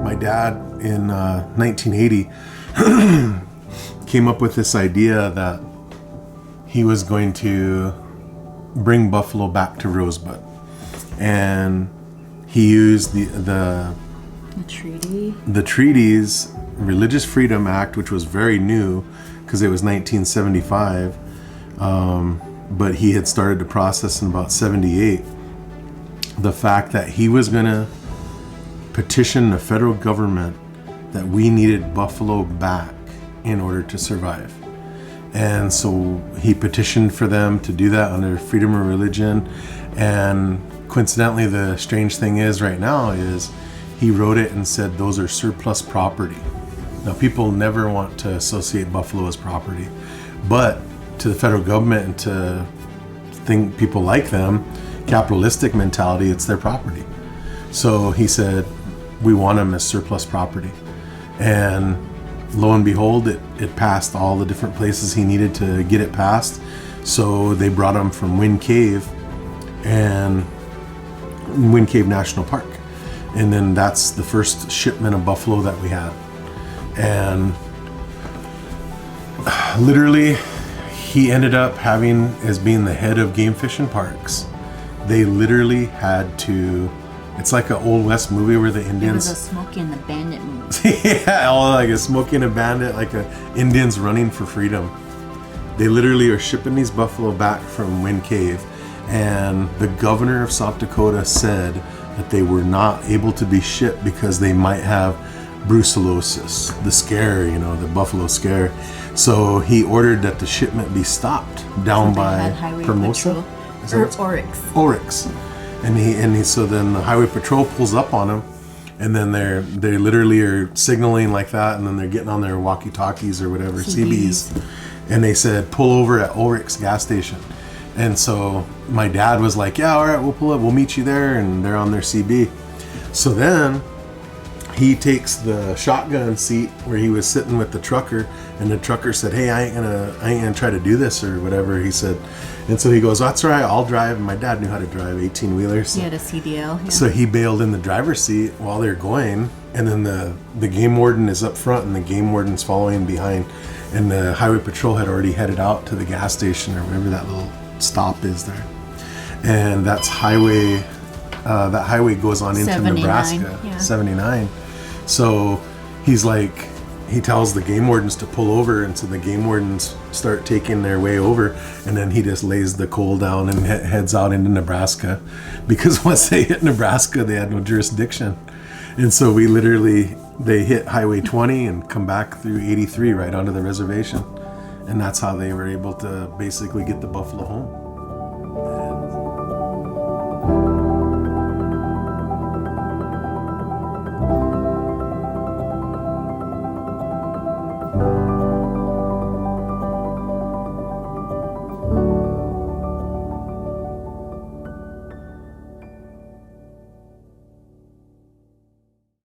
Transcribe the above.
my dad in 1980 came up with this idea that he was going to bring buffalo back to Rosebud, and he used the treaties, Religious Freedom Act, which was very new because it was 1975, but he had started the process in about 78. The fact that he was going to petition the federal government that we needed buffalo back in order to survive. And so he petitioned for them to do that under freedom of religion. And coincidentally, the strange thing is right now is he wrote it and said those are surplus property. Now, people never want to associate buffalo as property, but to the federal government and to think people like them, capitalistic mentality, it's their property. So he said, we want them as surplus property. And lo and behold, it passed all the different places he needed to get it passed. So they brought him from Wind Cave National Park. And then that's the first shipment of buffalo that we had. And literally, he ended up having, as being the head of game fish and parks, they literally had to, it's like an Old West movie where the Indians... It was a Smokey and the Bandit movie. Yeah, like a Smokey and a Bandit, like a Indians running for freedom. They literally are shipping these buffalo back from Wind Cave, and the governor of South Dakota said that they were not able to be shipped because they might have brucellosis, the scare, the buffalo scare. So he ordered that the shipment be stopped down by Hermosa. Oryx. And so then the highway patrol pulls up on him, and then they literally are signaling like that, and then they're getting on their walkie-talkies or whatever, CBs, and they said pull over at Oryx gas station. And so my dad was like, yeah, all right, we'll pull up, we'll meet you there, and they're on their CB. So then he takes the shotgun seat where he was sitting with the trucker, and the trucker said, hey, I ain't gonna try to do this or whatever, he said. And so he goes, that's all right, I'll drive. And my dad knew how to drive 18-wheelers. He had a CDL. Yeah. So he bailed in the driver's seat while they're going, and then the game warden is up front and the game warden's following behind, and the highway patrol had already headed out to the gas station or whatever that little stop is there. And that's highway, that highway goes on into 79, Nebraska, yeah. 79. So he's like, he tells the game wardens to pull over, and so the game wardens start taking their way over, and then he just lays the coal down and heads out into Nebraska, because once they hit Nebraska, they had no jurisdiction. And so they hit Highway 20 and come back through 83 right onto the reservation, and that's how they were able to basically get the buffalo home.